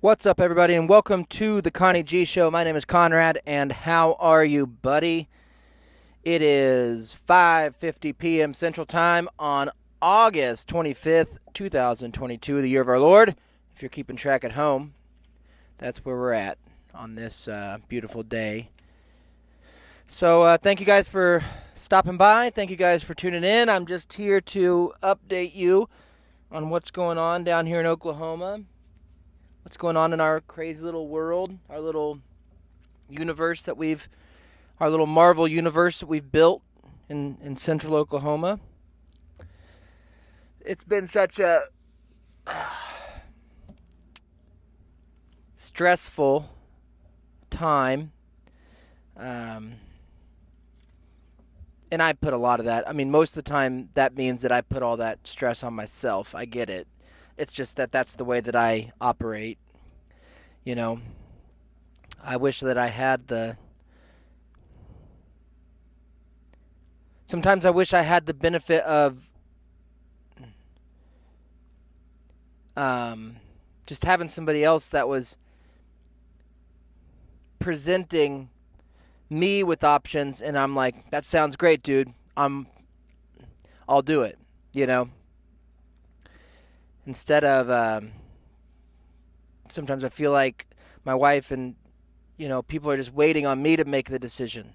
What's up, everybody, and welcome to the Connie G Show. My name is Conrad, and how are you, buddy? It is 5:50 p.m. Central Time on August 25th, 2022, the year of our Lord. If you're keeping track at home, that's where we're at on this beautiful day. So thank you guys for stopping by. Thank you guys for tuning in. I'm just here to update you on what's going on down here in Oklahoma. What's going on in our crazy little world, our little universe our little Marvel universe that we've built in central Oklahoma. It's been such a stressful time. And I put a lot of that. I mean, most of the time that means that I put all that stress on myself. I get it. It's just that that's the way that I operate. You know, I wish that I had sometimes I wish I had the benefit of just having somebody else that was presenting me with options, and I'm like, that sounds great, dude. I'll do it, you know. Instead of sometimes I feel like my wife and people are just waiting on me to make the decision,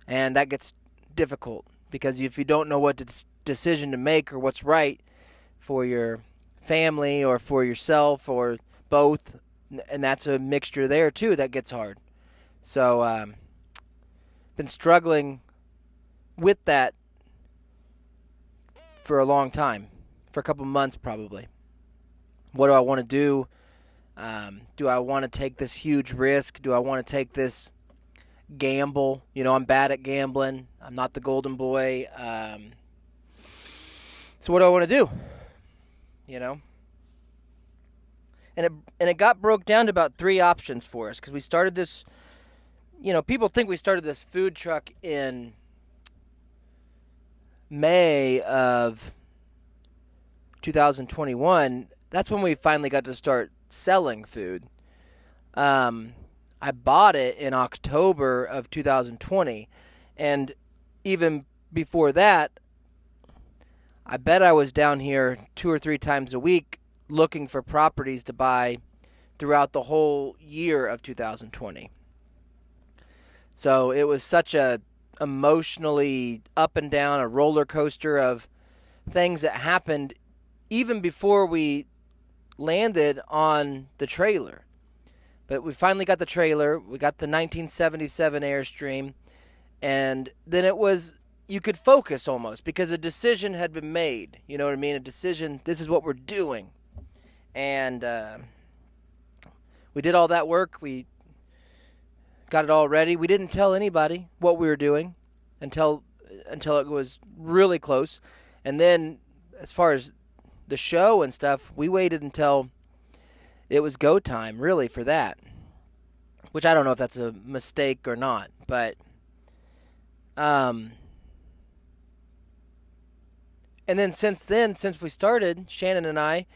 and that gets difficult because if you don't know what decision to make or what's right for your family or for yourself or both, and that's a mixture there too, that gets hard. So been struggling with that for a long time, for a couple months probably. What do I want to do? Do I want to take this huge risk? Do I want to take this gamble? I'm bad at gambling. I'm not the golden boy. So what do I want to do? And it got broke down to about three options for us because we started this. People think we started this food truck in May of 2021. That's when we finally got to start selling food. I bought it in October of 2020, and even before that, I bet I was down here 2 or 3 times a week looking for properties to buy throughout the whole year of 2020. So it was such a emotionally up and down, a roller coaster of things that happened even before we landed on the trailer. But we finally got the trailer. We got the 1977 Airstream. And then it was, you could focus almost because a decision had been made. You know what I mean? A decision, this is what we're doing. And we did all that work. We got it all ready. We didn't tell anybody what we were doing until it was really close. And then as far as the show and stuff, we waited until it was go time, really, for that. Which I don't know if that's a mistake or not, but and then since we started, Shannon and I,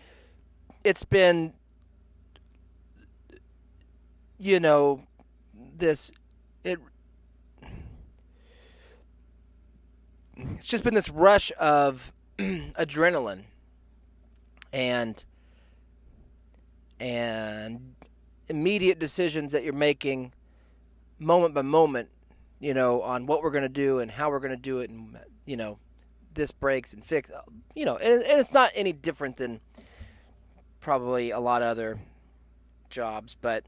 it's been it's just been this rush of adrenaline and immediate decisions that you're making moment by moment, on what we're going to do and how we're going to do it, and this breaks and fix, and it's not any different than probably a lot of other jobs, but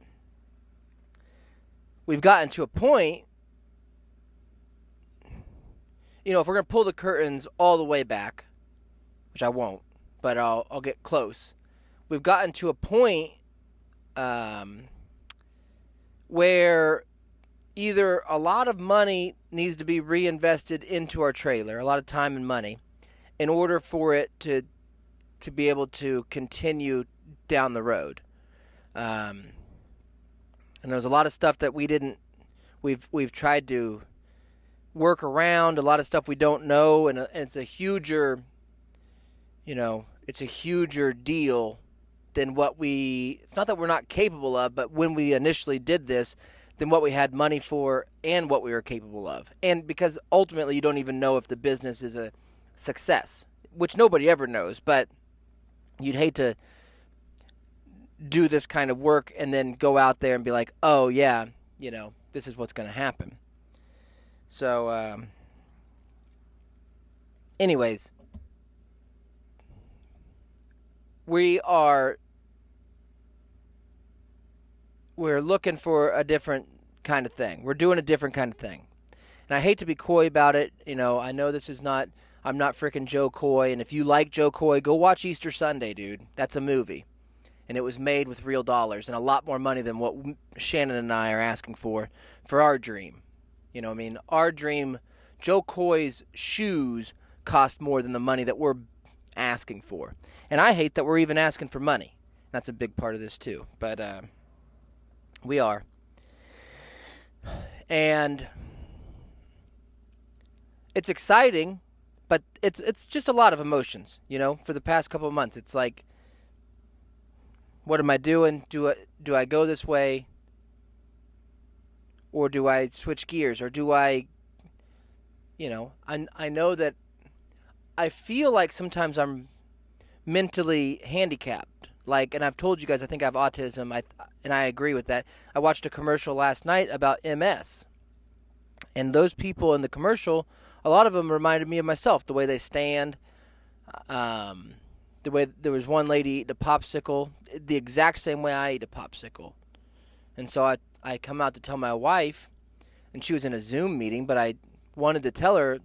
we've gotten to a point, if we're going to pull the curtains all the way back, which I won't, but I'll get close. We've gotten to a point where either a lot of money needs to be reinvested into our trailer, a lot of time and money, in order for it to be able to continue down the road. And there's a lot of stuff that we've tried to work around, a lot of stuff we don't know, and it's a huger deal than what it's not that we're not capable of, but when we initially did this, than what we had money for and what we were capable of. And because ultimately you don't even know if the business is a success, which nobody ever knows, but you'd hate to do this kind of work and then go out there and be like, oh yeah, this is what's going to happen. So, anyways, we're looking for a different kind of thing. We're doing a different kind of thing. And I hate to be coy about it. I know I'm not freaking Joe Coy. And if you like Joe Coy, go watch Easter Sunday, dude. That's a movie. And it was made with real dollars and a lot more money than what Shannon and I are asking for our dream. Our dream, Joe Coy's shoes cost more than the money that we're asking for. And I hate that we're even asking for money. That's a big part of this too. But we are. And it's exciting, but it's just a lot of emotions, for the past couple of months. It's like, what am I doing? Do I go this way? Or do I switch gears? Or do I know that I feel like sometimes I'm mentally handicapped. And I've told you guys I think I have autism, and I agree with that. I watched a commercial last night about MS. And those people in the commercial, a lot of them reminded me of myself, the way they stand, the way there was one lady eating a popsicle, the exact same way I eat a popsicle. And so I come out to tell my wife, and she was in a Zoom meeting, but I wanted to tell her,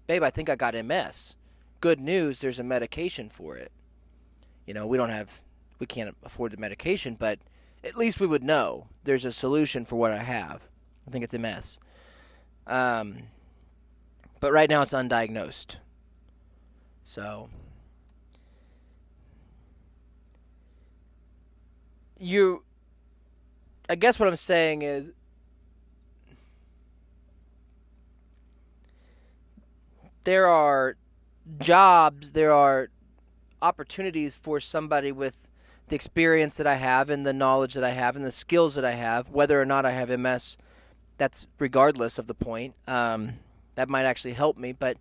babe, I think I got MS. Good news, there's a medication for it. We can't afford the medication, but at least we would know there's a solution for what I have. I think it's MS. But right now it's undiagnosed. So I guess what I'm saying is there are jobs, there are opportunities for somebody with the experience that I have and the knowledge that I have and the skills that I have, whether or not I have MS, that's regardless of the point. That might actually help me, but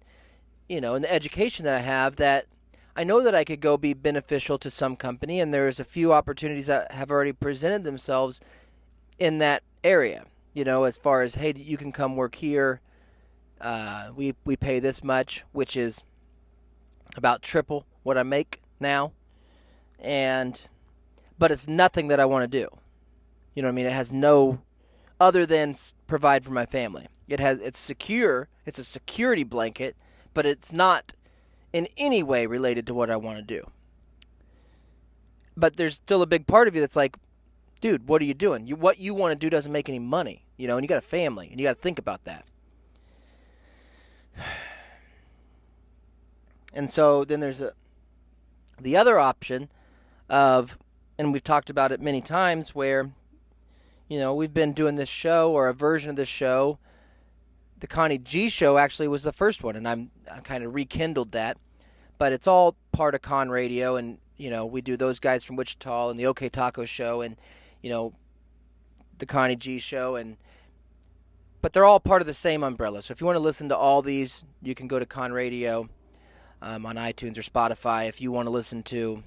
in the education that I have, that I know that I could go be beneficial to some company, and there's a few opportunities that have already presented themselves in that area, as far as, hey, you can come work here. We pay this much, which is about triple what I make now, but it's nothing that I want to do. You know what I mean? It has no other than provide for my family. It's secure. It's a security blanket, but it's not in any way related to what I want to do. But there's still a big part of you that's like, dude, what are you doing? What you want to do doesn't make any money, and you got a family, and you got to think about that. And so then there's the other option of, and we've talked about it many times, where, we've been doing this show, or a version of this show. The Connie G Show actually was the first one, and I kind of rekindled that. But it's all part of Con Radio, and, we do those guys from Wichita and the OK Taco Show and, the Connie G Show, but they're all part of the same umbrella. So if you want to listen to all these, you can go to Con Radio on iTunes or Spotify. If you want to listen to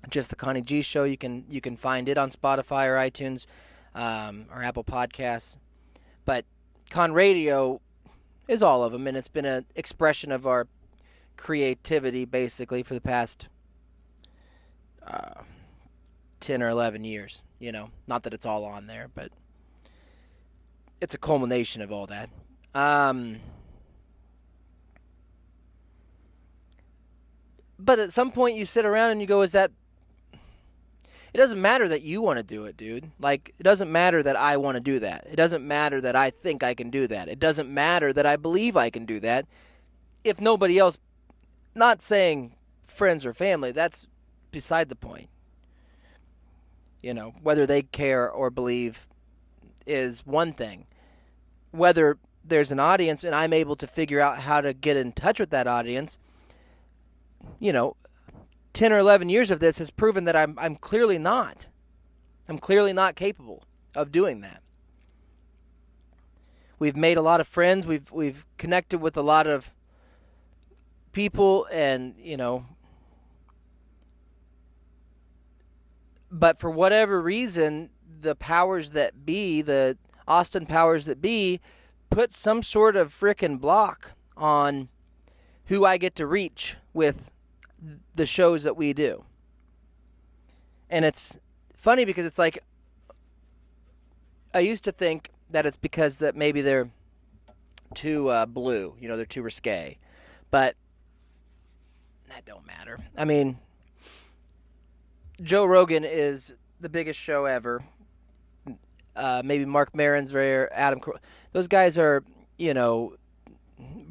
just the Connie G Show, you can find it on Spotify or iTunes or Apple Podcasts. But Con Radio is all of them, and it's been an expression of our creativity basically for the past 10 or 11 years. Not that it's all on there, but it's a culmination of all that. But at some point you sit around and you go, it doesn't matter that you want to do it, dude. It doesn't matter that I want to do that. It doesn't matter that I think I can do that. It doesn't matter that I believe I can do that. If nobody else, not saying friends or family, that's beside the point. Whether they care or believe is one thing. Whether there's an audience and I'm able to figure out how to get in touch with that audience, 10 or 11 years of this has proven that I'm clearly not. I'm clearly not capable of doing that. We've made a lot of friends. We've connected with a lot of people, and but for whatever reason, the powers that be, the Austin powers that be, put some sort of frickin' block on who I get to reach with the shows that we do. And it's funny because it's like, I used to think that it's because that maybe they're too blue, they're too risque. But that don't matter. I mean, Joe Rogan is the biggest show ever. Maybe Mark Maron's there, Adam. Those guys are,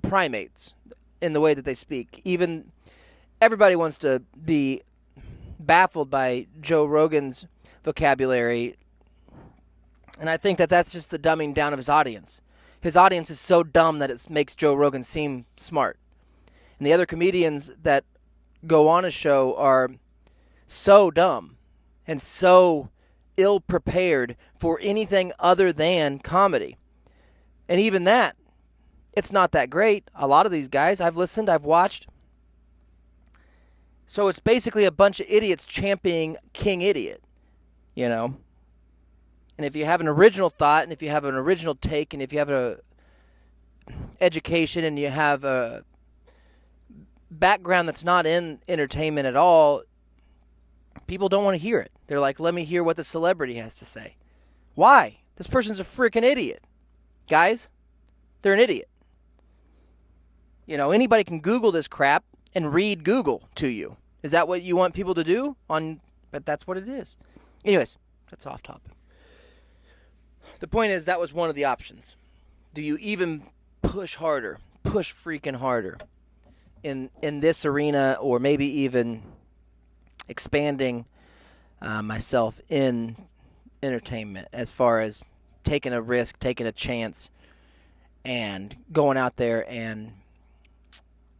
primates in the way that they speak. Even everybody wants to be baffled by Joe Rogan's vocabulary, and I think that that's just the dumbing down of his audience. His audience is so dumb that it makes Joe Rogan seem smart. And the other comedians that go on a show are so dumb and so ill-prepared for anything other than comedy. And even that, it's not that great. A lot of these guys, I've listened, I've watched. So it's basically a bunch of idiots championing King Idiot, And if you have an original thought, and if you have an original take, and if you have a education, and you have a background that's not in entertainment at all, people don't want to hear it. They're like, let me hear what the celebrity has to say. Why? This person's a freaking idiot. Guys, they're an idiot. Anybody can Google this crap and read Google to you. Is that what you want people to do? But that's what it is. Anyways, that's off topic. The point is, that was one of the options. Do you even push harder, push freaking harder in this arena, or maybe even expanding myself in entertainment as far as taking a risk, taking a chance, and going out there and,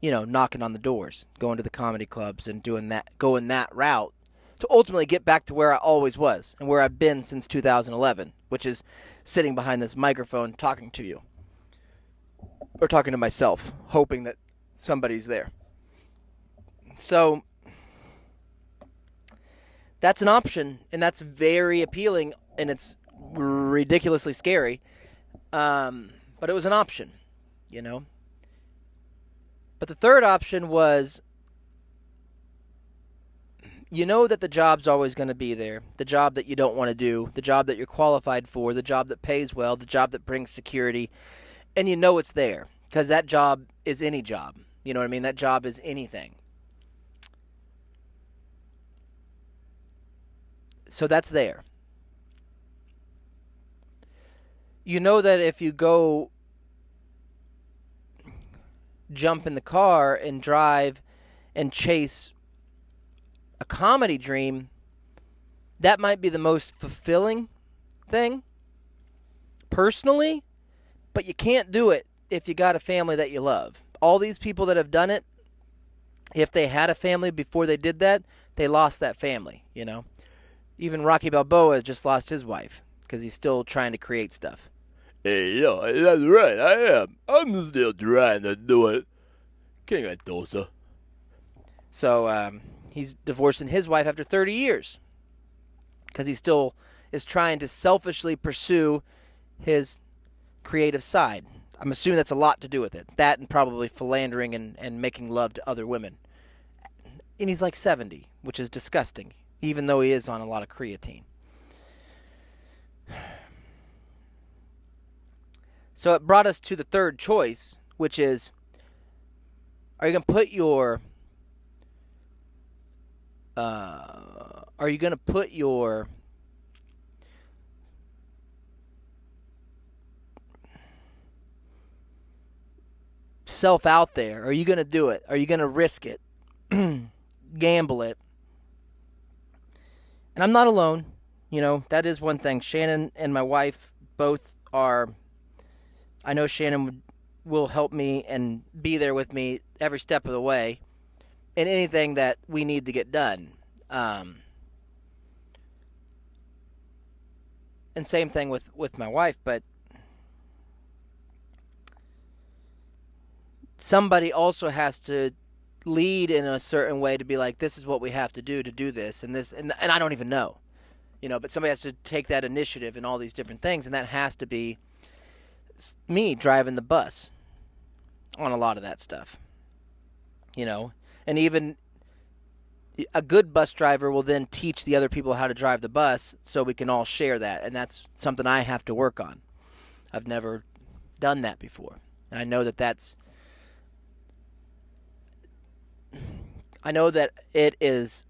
knocking on the doors, going to the comedy clubs and going that route to ultimately get back to where I always was and where I've been since 2011, which is sitting behind this microphone talking to you, or talking to myself, hoping that somebody's there. So that's an option, and that's very appealing, and it's ridiculously scary. But it was an option, But the third option was, that the job's always going to be there. The job that you don't want to do, the job that you're qualified for, the job that pays well, the job that brings security, and it's there because that job is any job. You know what I mean? That job is anything. So that's there. That if you go jump in the car and drive and chase a comedy dream, that might be the most fulfilling thing, personally, but you can't do it if you got a family that you love. All these people that have done it, if they had a family before they did that, they lost that family, Even Rocky Balboa just lost his wife because he's still trying to create stuff. Hey, that's right, I am. I'm still trying to do it. King Tulsa. So he's divorcing his wife after 30 years because he still is trying to selfishly pursue his creative side. I'm assuming that's a lot to do with it. That and probably philandering and making love to other women. And he's like 70, which is disgusting, even though he is on a lot of creatine. So it brought us to the third choice, which is, are you going to put your self out there? Are you going to do it? Are you going to risk it? Gamble it? And I'm not alone. That is one thing. Shannon and my wife both are. I know Shannon will help me and be there with me every step of the way. in anything that we need to get done. And same thing with my wife, but somebody also has to lead in a certain way to be like, this is what we have to do this, and this, and I don't even know, but somebody has to take that initiative and all these different things, and that has to be me driving the bus on a lot of that stuff, and even a good bus driver will then teach the other people how to drive the bus so we can all share that, and that's something I have to work on. I've never done that before, and I know that it is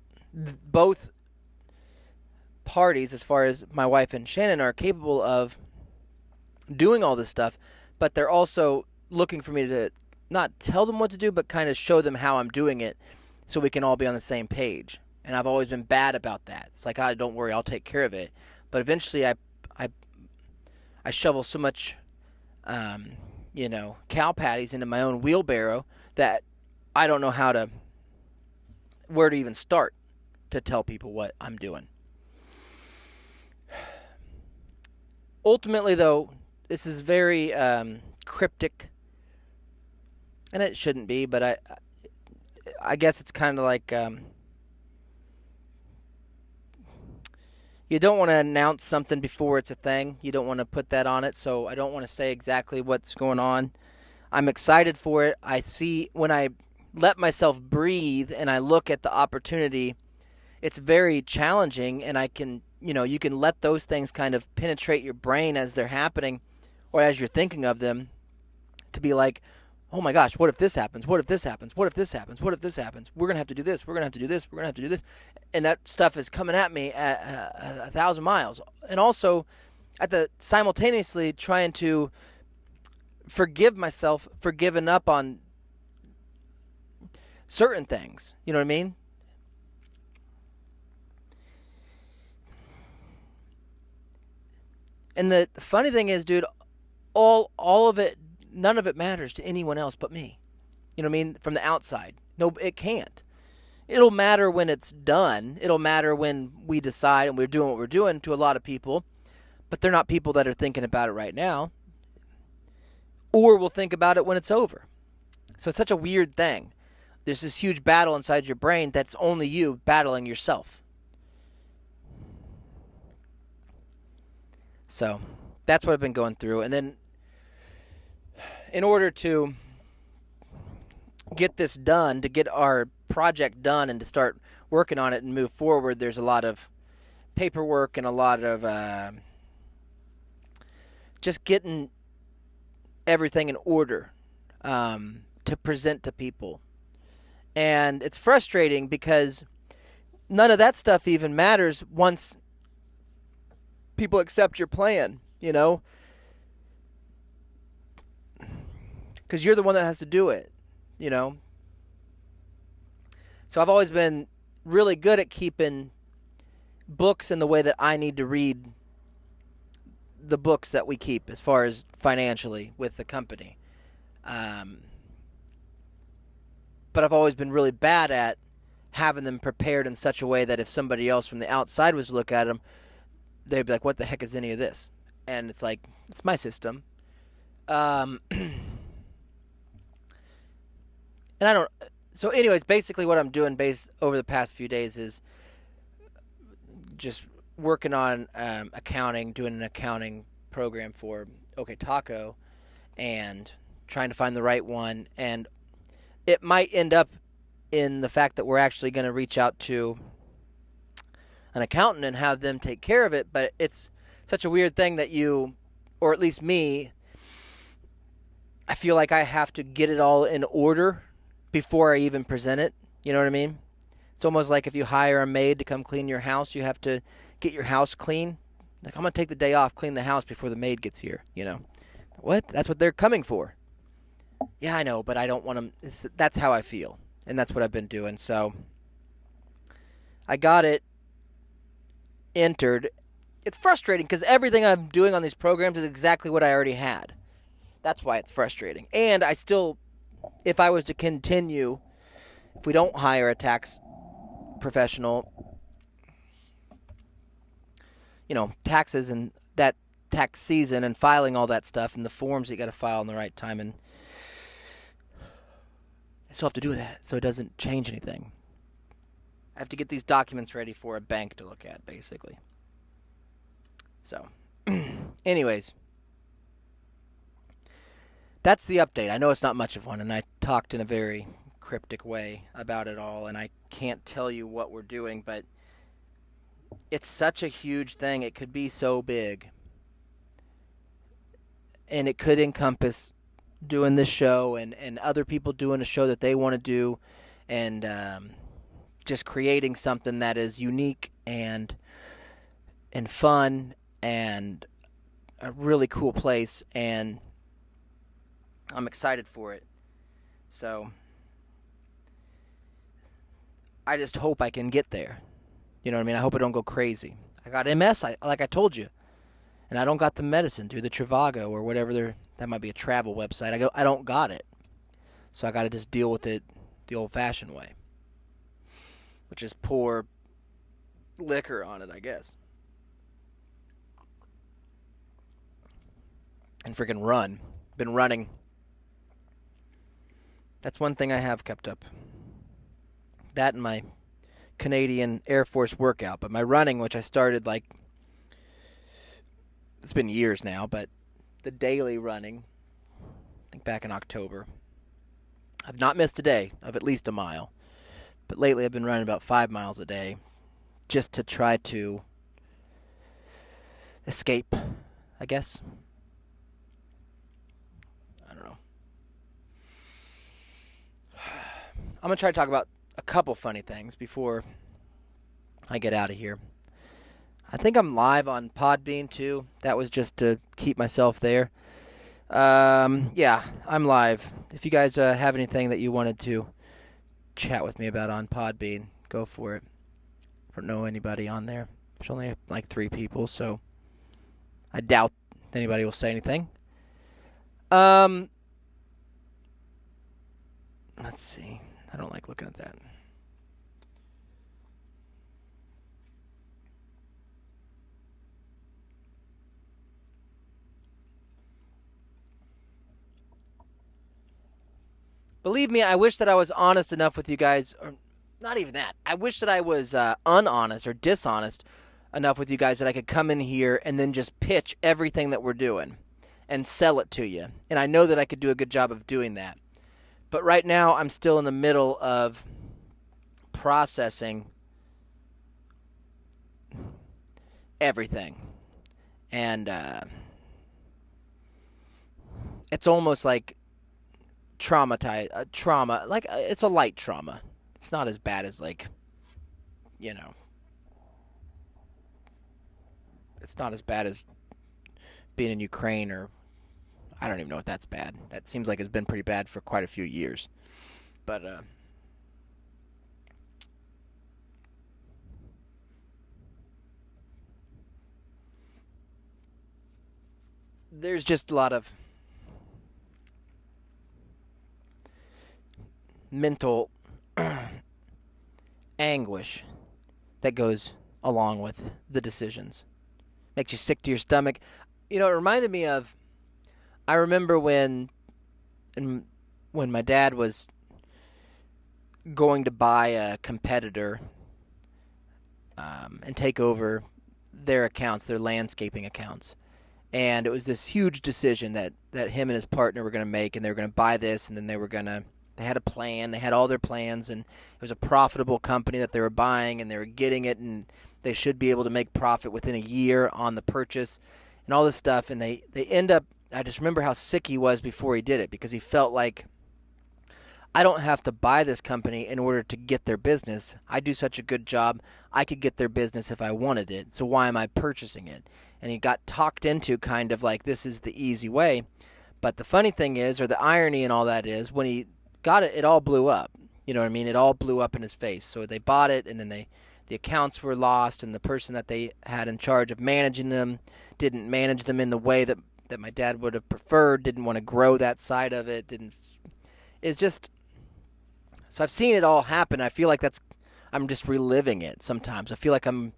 both parties, as far as my wife and Shannon, are capable of doing all this stuff, but they're also looking for me to not tell them what to do, but kind of show them how I'm doing it so we can all be on the same page. And I've always been bad about that. It's like, don't worry, I'll take care of it. But eventually I shovel so much, cow patties into my own wheelbarrow that I don't know where to even start to tell people what I'm doing. Ultimately, though, this is very cryptic, and it shouldn't be, but I guess it's kind of like you don't want to announce something before it's a thing. You don't want to put that on it, so I don't want to say exactly what's going on. I'm excited for it. I see when I let myself breathe and I look at the opportunity, it's very challenging, and I can, you can let those things kind of penetrate your brain as they're happening or as you're thinking of them, to be like, oh my gosh, what if this happens? What if this happens? What if this happens? What if this happens? We're going to have to do this. We're going to have to do this. We're going to have to do this. And that stuff is coming at me at 1,000 miles. And also simultaneously trying to forgive myself for giving up on certain things. You know what I mean? And the funny thing is, dude, all of it, none of it matters to anyone else but me. You know what I mean? From the outside. No, it can't. It'll matter when it's done. It'll matter when we decide and we're doing what we're doing to a lot of people, but they're not people that are thinking about it right now. Or will think about it when it's over. So it's such a weird thing. There's this huge battle inside your brain that's only you battling yourself. So that's what I've been going through. And then in order to get this done, to get our project done and to start working on it and move forward, there's a lot of paperwork and a lot of just getting everything in order to present to people. And it's frustrating because none of that stuff even matters once people accept your plan, because you're the one that has to do it, So I've always been really good at keeping books in the way that I need to read the books that we keep as far as financially with the company. But I've always been really bad at having them prepared in such a way that if somebody else from the outside was to look at them, they'd be like, what the heck is any of this? And it's like, it's my system. And I don't... So anyways, basically what I'm doing over the past few days is just working on accounting, doing an accounting program for OK Taco, and trying to find the right one. And it might end up in the fact that we're actually going to reach out to an accountant and have them take care of it. But it's such a weird thing that or at least me, I feel like I have to get it all in order before I even present it. You know what I mean? It's almost like if you hire a maid to come clean your house, you have to get your house clean. Like, I'm going to take the day off, clean the house before the maid gets here, What? That's what they're coming for. Yeah, I know, but I don't want them. That's how I feel, and that's what I've been doing. So I got it entered. It's frustrating because everything I'm doing on these programs is exactly what I already had. That's why it's frustrating. And I still, if I was to continue if we don't hire a tax professional, taxes and that tax season and filing all that stuff and the forms that you got to file in the right time, and I still have to do that so it doesn't change anything. I have to get these documents ready for a bank to look at, basically. So, anyways, that's the update. I know it's not much of one, and I talked in a very cryptic way about it all, and I can't tell you what we're doing, but it's such a huge thing. It could be so big, and it could encompass doing this show and other people doing a show that they want to do, and just creating something that is unique and fun and a really cool place, and I'm excited for it. So I just hope I can get there. You know what I mean? I hope I don't go crazy. I got MS, like I told you, and I don't got the medicine through the Trivago or whatever. That might be a travel website. I don't got it, so I got to just deal with it the old-fashioned way, which is pour liquor on it, I guess, and freaking run. Been running. That's one thing I have kept up. That and my Canadian Air Force workout. But my running, which I started it's been years now, but the daily running, I think back in October, I've not missed a day of at least a mile. But lately I've been running about 5 miles a day just to try to escape, I guess. I don't know. I'm going to try to talk about a couple funny things before I get out of here. I think I'm live on Podbean too. That was just to keep myself there. Yeah, I'm live. If you guys have anything that you wanted to chat with me about on Podbean, go for it. I don't know anybody on there. There's only like 3 people, so I doubt anybody will say anything. Let's see. I don't like looking at that. Believe me, I wish that I was honest enough with you guys, or not even that. I wish that I was unhonest or dishonest enough with you guys that I could come in here and then just pitch everything that we're doing and sell it to you. And I know that I could do a good job of doing that. But right now, I'm still in the middle of processing everything. And it's almost like trauma, like it's a light trauma. It's not as bad as it's not as bad as being in Ukraine, or I don't even know if that's bad. That seems like it's been pretty bad for quite a few years. But there's just a lot of mental anguish that goes along with the decisions. Makes you sick to your stomach. It reminded me of, I remember when my dad was going to buy a competitor and take over their accounts, their landscaping accounts. And it was this huge decision that him and his partner were going to make, and they were going to buy this, and then they had a plan, they had all their plans, and it was a profitable company that they were buying, and they were getting it, and they should be able to make profit within a year on the purchase and all this stuff. And they end up, I just remember how sick he was before he did it, because he felt like, I don't have to buy this company in order to get their business. I do such a good job, I could get their business if I wanted it, so why am I purchasing it? And he got talked into kind of like, this is the easy way. But the funny thing is, or the irony in all that is, when he got it, it all blew up. You know what I mean? It all blew up in his face. So they bought it, and then the accounts were lost, and the person that they had in charge of managing them didn't manage them in the way that my dad would have preferred, didn't want to grow that side of it, it's just, So I've seen it all happen. I feel like I'm just reliving it sometimes. I feel like I'm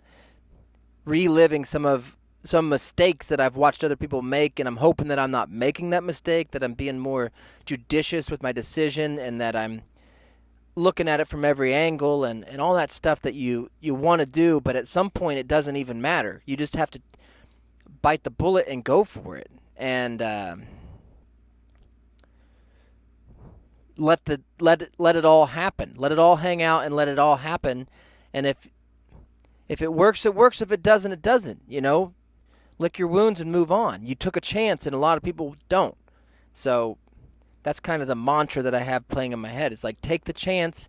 reliving some mistakes that I've watched other people make, and I'm hoping that I'm not making that mistake, that I'm being more judicious with my decision, and that I'm looking at it from every angle and all that stuff that you want to do, but at some point it doesn't even matter. You just have to bite the bullet and go for it. And let it all happen. Let it all hang out and let it all happen. And if it works, it works. If it doesn't, it doesn't. Lick your wounds and move on. You took a chance, and a lot of people don't. So that's kind of the mantra that I have playing in my head. It's like, take the chance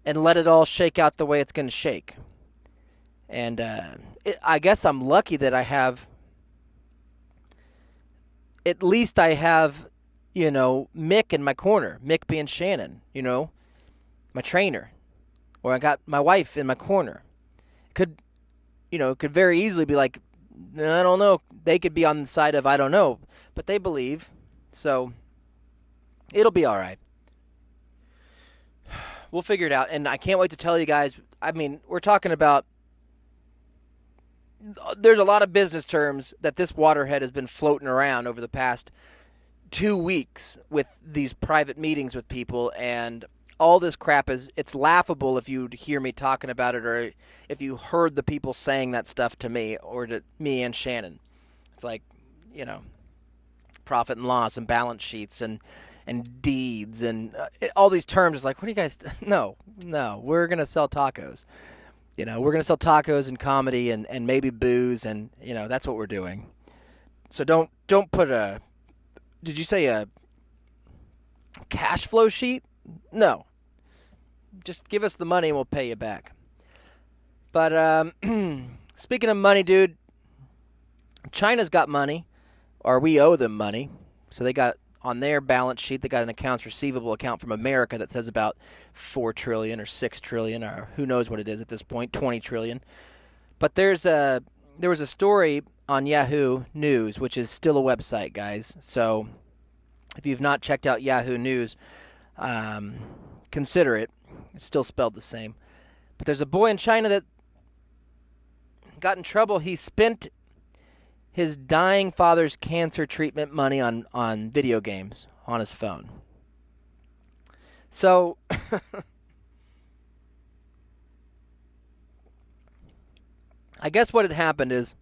and let it all shake out the way it's going to shake. And I guess I'm lucky that at least I have, Mick in my corner. Mick being Shannon, my trainer. Or I got my wife in my corner. Could very easily be like, I don't know. They could be on the side of I don't know, but they believe. So it'll be all right. We'll figure it out, and I can't wait to tell you guys. I mean, we're talking about there's a lot of business terms that this waterhead has been floating around over the past 2 weeks with these private meetings with people, and all this crap it's laughable if you hear me talking about it, or if you heard the people saying that stuff to me or to me and Shannon. It's like, profit and loss and balance sheets and deeds and all these terms. It's like, what do you guys? No, we're gonna sell tacos. We're gonna sell tacos and comedy and maybe booze, and that's what we're doing. So don't put a. Did you say a cash flow sheet? No. Just give us the money and we'll pay you back. But speaking of money, dude, China's got money, or we owe them money. So they got on their balance sheet, they got an accounts receivable account from America that says about $4 trillion or $6 trillion, or who knows what it is at this point, $20 trillion. But there was a story on Yahoo News, which is still a website, guys. So if you've not checked out Yahoo News, consider it. It's still spelled the same. But there's a boy in China that got in trouble. He spent his dying father's cancer treatment money on video games on his phone. So I guess what had happened is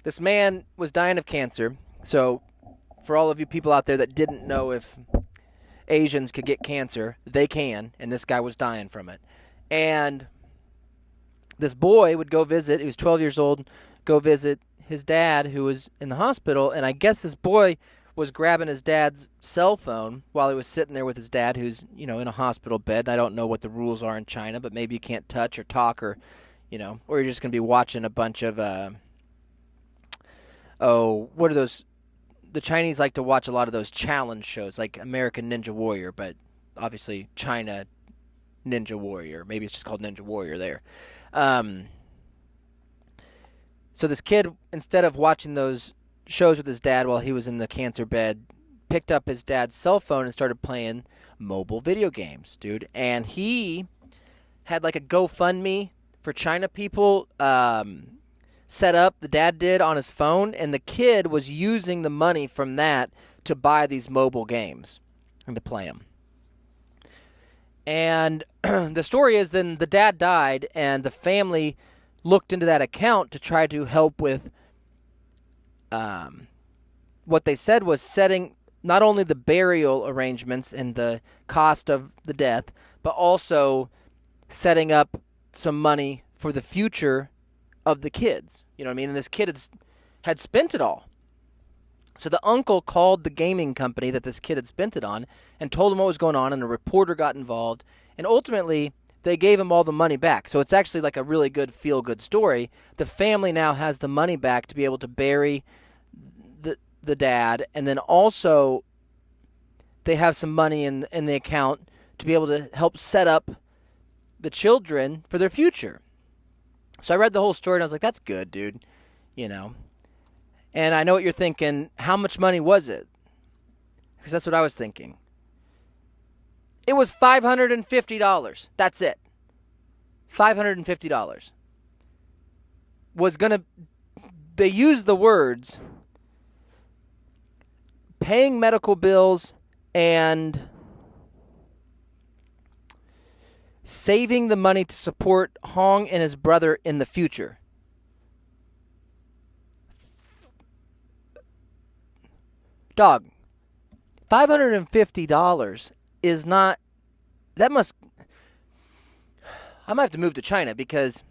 this man was dying of cancer. So for all of you people out there that didn't know if Asians could get cancer, they can, and this guy was dying from it. And this boy would go visit, he was 12 years old, go visit his dad who was in the hospital, and I guess this boy was grabbing his dad's cell phone while he was sitting there with his dad who's, in a hospital bed. I don't know what the rules are in China, but maybe you can't touch or talk or you're just going to be watching a bunch of, what are those? The Chinese like to watch a lot of those challenge shows like American Ninja Warrior, but obviously China Ninja Warrior. Maybe it's just called Ninja Warrior there. So this kid, instead of watching those shows with his dad while he was in the cancer bed, picked up his dad's cell phone and started playing mobile video games, dude. And he had like a GoFundMe for China people set up, the dad did, on his phone, and the kid was using the money from that to buy these mobile games and to play them. And the story is then the dad died, and the family looked into that account to try to help with what they said was setting not only the burial arrangements and the cost of the death, but also setting up some money for the future of the kids. You know what I mean? And this kid had spent it all. So the uncle called the gaming company that this kid had spent it on and told him what was going on, and a reporter got involved, and ultimately they gave him all the money back. So it's actually like a really good feel-good story. The family now has the money back to be able to bury the dad, and then also they have some money in the account to be able to help set up the children for their future. So I read the whole story, and I was like, that's good, dude. And I know what you're thinking. How much money was it? Because that's what I was thinking. It was $550. That's it. $550. They used the words paying medical bills and saving the money to support Hong and his brother in the future. Dog, $550 is not, I might have to move to China because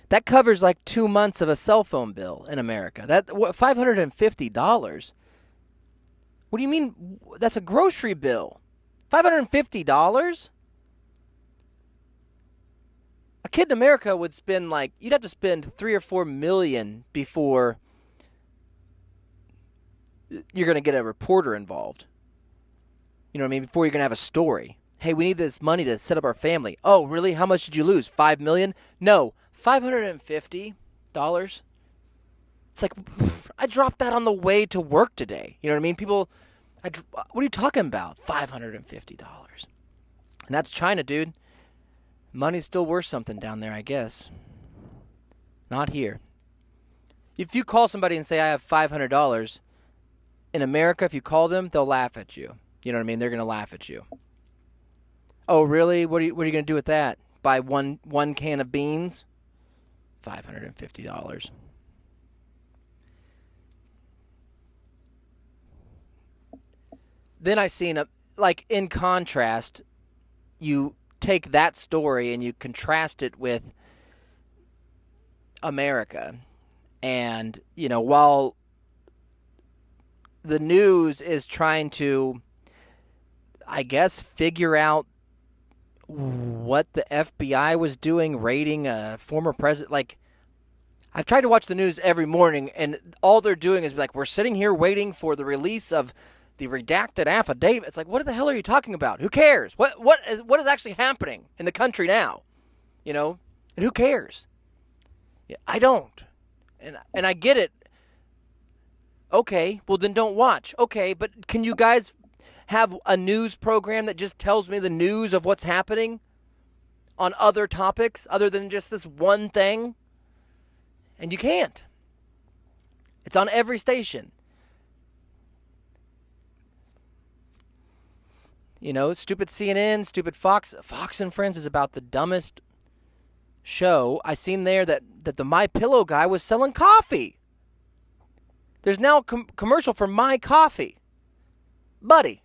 that covers like 2 months of a cell phone bill in America. $550? What do you mean? That's a grocery bill. $550? A kid in America would spend you'd have to spend $3 or $4 million before you're going to get a reporter involved. You know what I mean? Before you're going to have a story. Hey, we need this money to set up our family. Oh, really? How much did you lose? $5 million? No, $550. It's like, I dropped that on the way to work today. You know what I mean? People, what are you talking about? $550. And that's China, dude. Money's still worth something down there, I guess. Not here. If you call somebody and say, I have $500, in America, if you call them, they'll laugh at you. You know what I mean? They're going to laugh at you. Oh, really? What are you going to do with that? Buy one can of beans? $550. Then I seen in contrast, you take that story and you contrast it with America. And, while the news is trying to, I guess, figure out what the FBI was doing, raiding a former president. I've tried to watch the news every morning, and all they're doing is we're sitting here waiting for the release of the redacted affidavit. It's like, what the hell are you talking about? Who cares? What is actually happening in the country now? And who cares? Yeah, I don't. And I get it. Okay, well then don't watch. Okay, but can you guys have a news program that just tells me the news of what's happening on other topics other than just this one thing? And you can't. It's on every station. Stupid CNN, stupid Fox. Fox and Friends is about the dumbest show. I seen there that the MyPillow guy was selling coffee. There's now a commercial for My Coffee. Buddy,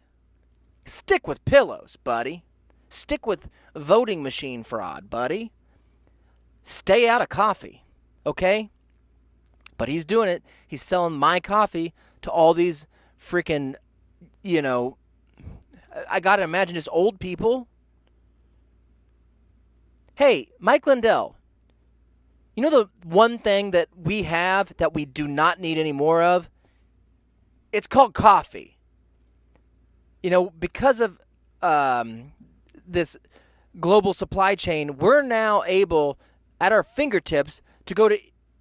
stick with pillows, buddy. Stick with voting machine fraud, buddy. Stay out of coffee, okay? But he's doing it. He's selling My Coffee to all these freaking, I got to imagine just old people. Hey, Mike Lindell, you know the one thing that we have that we do not need any more of? It's called coffee. Because of this global supply chain, we're now able, at our fingertips, to go to,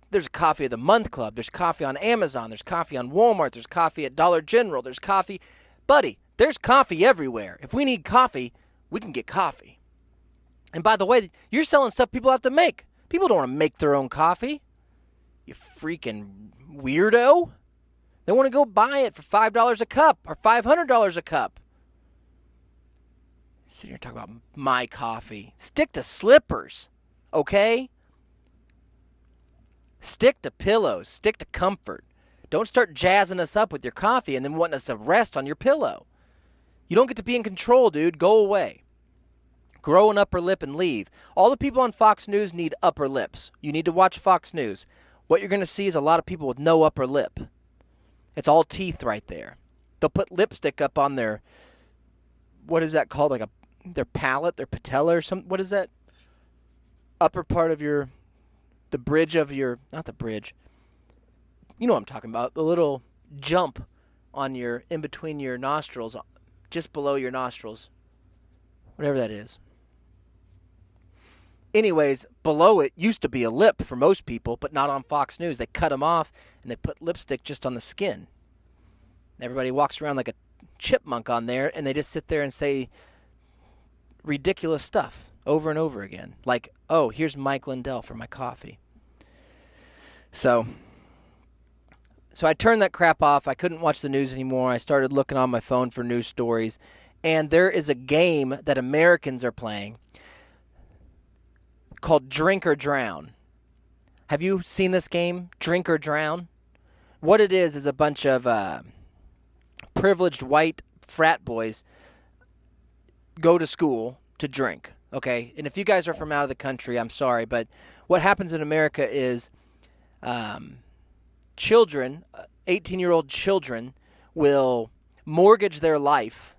there's a Coffee of the Month Club, there's coffee on Amazon, there's coffee on Walmart, there's coffee at Dollar General, there's coffee. Buddy, there's coffee everywhere. If we need coffee, we can get coffee. And by the way, you're selling stuff people have to make. People don't want to make their own coffee. You freaking weirdo. They want to go buy it for $5 a cup or $500 a cup. Sitting here talking about My Coffee. Stick to slippers, okay? Stick to pillows. Stick to comfort. Don't start jazzing us up with your coffee and then wanting us to rest on your pillow. You don't get to be in control, dude. Go away. Grow an upper lip and leave. All the people on Fox News need upper lips. You need to watch Fox News. What you're going to see is a lot of people with no upper lip. It's all teeth right there. They'll put lipstick up on their, what is that called? Their palate, their patella or something. What is that? Upper part of the bridge of your, not the bridge. You know what I'm talking about. The little jump on in between your nostrils, just below your nostrils. Whatever that is. Anyways, below it used to be a lip for most people, but not on Fox News. They cut them off, and they put lipstick just on the skin. Everybody walks around like a chipmunk on there, and they just sit there and say ridiculous stuff over and over again. Like, oh, here's Mike Lindell for my coffee. So I turned that crap off. I couldn't watch the news anymore. I started looking on my phone for news stories. And there is a game that Americans are playing called Drink or Drown. Have you seen this game, Drink or Drown? What it is a bunch of privileged white frat boys go to school to drink, okay? And if you guys are from out of the country, I'm sorry, but what happens in America is children, 18-year-old children, will mortgage their life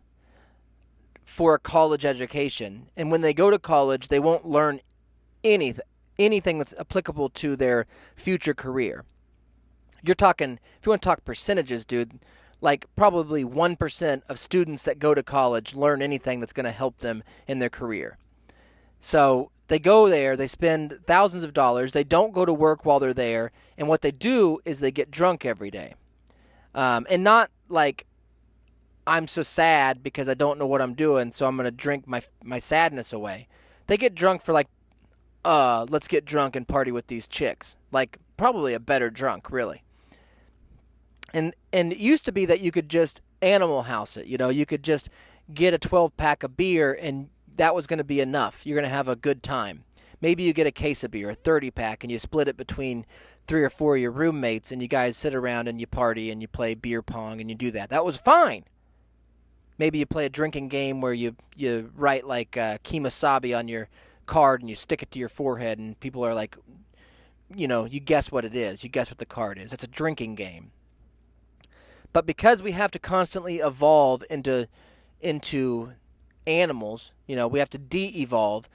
for a college education. And when they go to college, they won't learn anything that's applicable to their future career. You're talking, if you want to talk percentages, dude, like probably 1% of students that go to college learn anything that's going to help them in their career. So they go there, they spend thousands of dollars, they don't go to work while they're there, and what they do is they get drunk every day. And not like, I'm so sad because I don't know what I'm doing, so I'm going to drink my sadness away. They get drunk for like, let's get drunk and party with these chicks. Like, probably a better drunk, really. And it used to be that you could just Animal House it. You know, you could just get a 12-pack of beer, and that was going to be enough. You're going to have a good time. Maybe you get a case of beer, a 30-pack, and you split it between 3 or 4 of your roommates, and you guys sit around and you party and you play beer pong and you do that. That was fine. Maybe you play a drinking game where you write like Kemosabe on your card and you stick it to your forehead, and people are like, you know, you guess what it is. You guess what the card is. It's a drinking game. But because we have to constantly evolve into animals, you know, we have to de-evolve.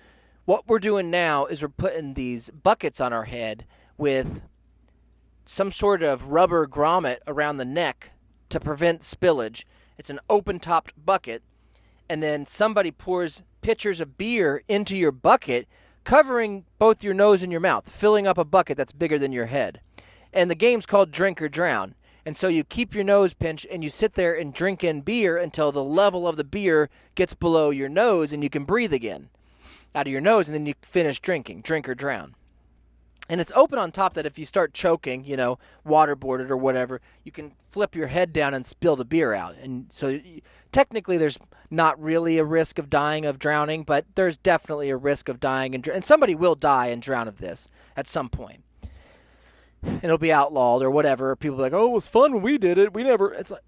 What we're doing now is we're putting these buckets on our head with some sort of rubber grommet around the neck to prevent spillage. It's an open-topped bucket, and then somebody pours pitchers of beer into your bucket, covering both your nose and your mouth, filling up a bucket that's bigger than your head. And the game's called Drink or Drown. And so you keep your nose pinched and you sit there and drink in beer until the level of the beer gets below your nose and you can breathe again out of your nose, and then you finish drinking. Drink or drown. And it's open on top that if you start choking, you know, waterboarded or whatever, you can flip your head down and spill the beer out. And so technically there's not really a risk of dying of drowning, but there's definitely a risk of dying. And somebody will die and drown of this at some point. And it'll be outlawed or whatever. People are like, oh, it was fun when we did it. We never. It's like,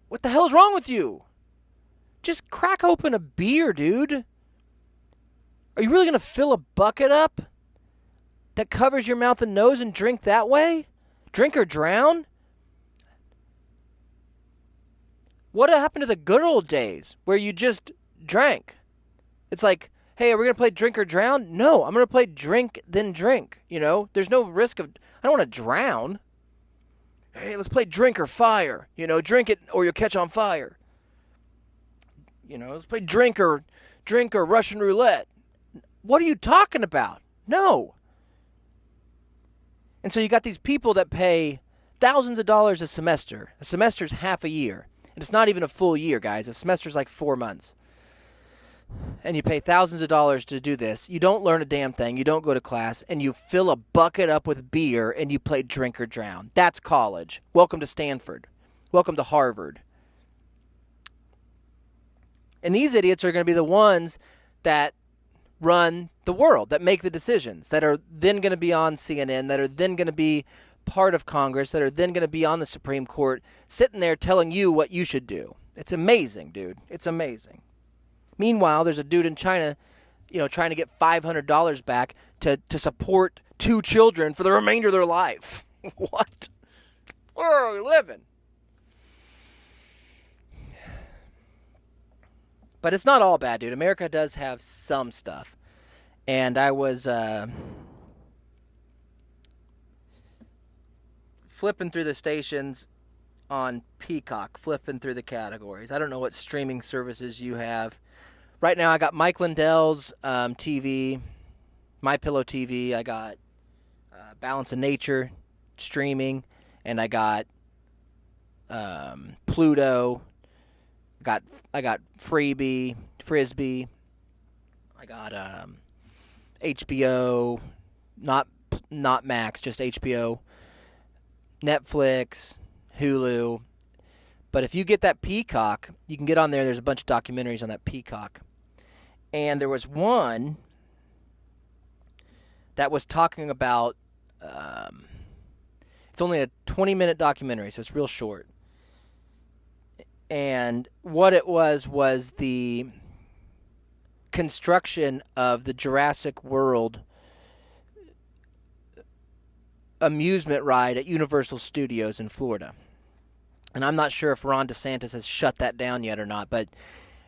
what the hell is wrong with you? Just crack open a beer, dude. Are you really going to fill a bucket up that covers your mouth and nose and drink that way? Drink or drown? What happened to the good old days where you just drank? It's like, hey, are we going to play Drink or Drown? No, I'm going to play Drink, then Drink. You know, there's no risk of, I don't want to drown. Hey, let's play Drink or Fire. You know, drink it or you'll catch on fire. You know, let's play Drink or Russian Roulette. What are you talking about? No. And so you got these people that pay thousands of dollars a semester. A semester's half a year. And it's not even a full year, guys. A semester's like 4 months. And you pay thousands of dollars to do this. You don't learn a damn thing. You don't go to class. And you fill a bucket up with beer and you play Drink or Drown. That's college. Welcome to Stanford. Welcome to Harvard. And these idiots are going to be the ones that run the world, that make the decisions, that are then going to be on CNN, that are then going to be part of Congress, that are then going to be on the Supreme Court, sitting there telling you what you should do. It's amazing, dude. It's amazing. Meanwhile, there's a dude in China, you know, trying to get $500 back to support 2 children for the remainder of their life. What? Where are we living? But it's not all bad, dude. America does have some stuff. And I was flipping through the stations on Peacock, flipping through the categories. I don't know what streaming services you have. Right now, I got Mike Lindell's TV, My Pillow TV. I got Balance of Nature streaming, and I got Pluto, I got Frisbee. I got HBO, not Max, just HBO, Netflix, Hulu. But if you get that Peacock, you can get on there. There's a bunch of documentaries on that Peacock. And there was one that was talking about, it's only a 20-minute documentary, so it's real short. And what it was the construction of the Jurassic World amusement ride at Universal Studios in Florida. And I'm not sure if Ron DeSantis has shut that down yet or not, but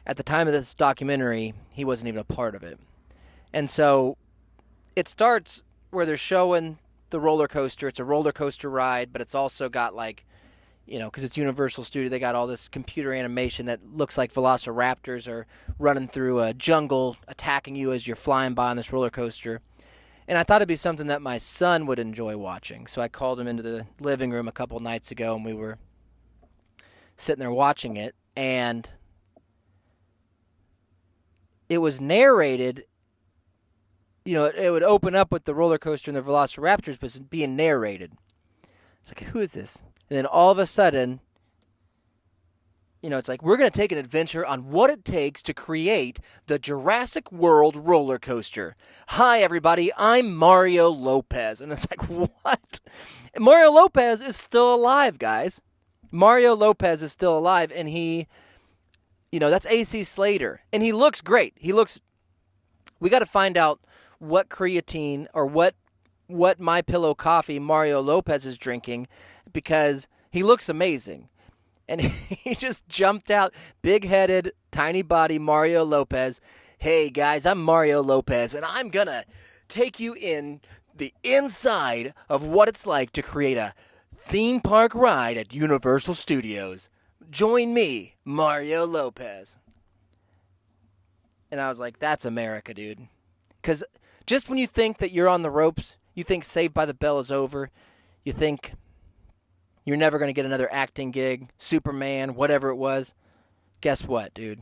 at the time of this documentary, he wasn't even a part of it. And so it starts where they're showing the roller coaster. It's a roller coaster ride, but it's also got like, because it's Universal Studio, they got all this computer animation that looks like velociraptors are running through a jungle, attacking you as you're flying by on this roller coaster. And I thought it'd be something that my son would enjoy watching. So I called him into the living room a couple nights ago, and we were sitting there watching it. And it was narrated, it would open up with the roller coaster and the velociraptors, but it's being narrated. It's like, who is this? And then all of a sudden, it's like, we're going to take an adventure on what it takes to create the Jurassic World roller coaster. Hi, everybody. I'm Mario Lopez. And it's like, what? And Mario Lopez is still alive, guys. Mario Lopez is still alive, and he, that's AC Slater. And he looks great. We got to find out what creatine or what MyPillow coffee Mario Lopez is drinking, because he looks amazing. And he just jumped out, big-headed, tiny body Mario Lopez. Hey, guys, I'm Mario Lopez, and I'm going to take you in the inside of what it's like to create a theme park ride at Universal Studios. Join me, Mario Lopez. And I was like, that's America, dude. Because just when you think that you're on the ropes, you think Saved by the Bell is over, you think you're never going to get another acting gig, Superman, whatever it was, guess what, dude?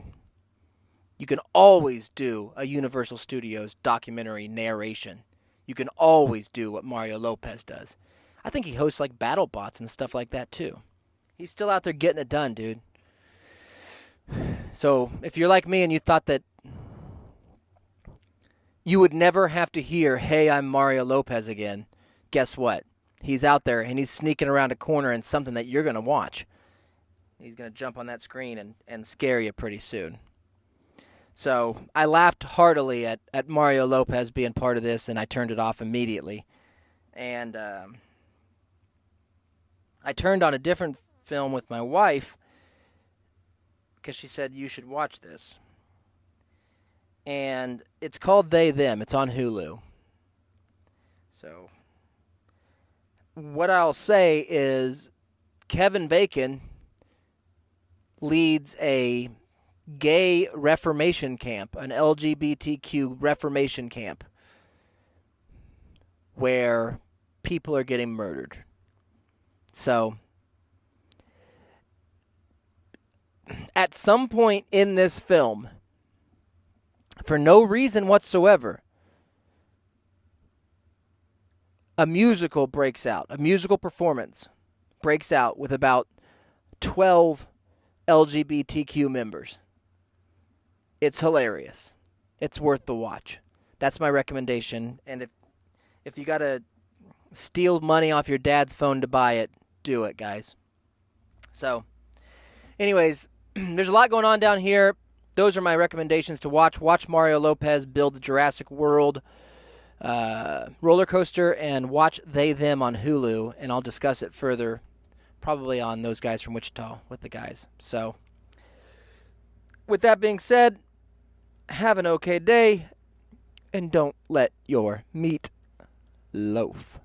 You can always do a Universal Studios documentary narration. You can always do what Mario Lopez does. I think he hosts like BattleBots and stuff like that too. He's still out there getting it done, dude. So if you're like me and you thought that you would never have to hear, hey, I'm Mario Lopez again, guess what? He's out there and he's sneaking around a corner in something that you're going to watch. He's going to jump on that screen and scare you pretty soon. So I laughed heartily at Mario Lopez being part of this, and I turned it off immediately. And I turned on a different film with my wife because she said, you should watch this. And it's called They, Them. It's on Hulu. So what I'll say is Kevin Bacon leads a gay reformation camp, an LGBTQ reformation camp, where people are getting murdered. So at some point in this film, for no reason whatsoever, a musical breaks out. A musical performance breaks out with about 12 LGBTQ members. It's hilarious. It's worth the watch. That's my recommendation. And if you got to steal money off your dad's phone to buy it, do it, guys. So, anyways, there's a lot going on down here. Those are my recommendations to watch. Watch Mario Lopez build the Jurassic World roller coaster, and watch They, Them on Hulu, and I'll discuss it further probably on Those Guys from Wichita with the guys. So, with that being said, have an okay day, and don't let your meat loaf.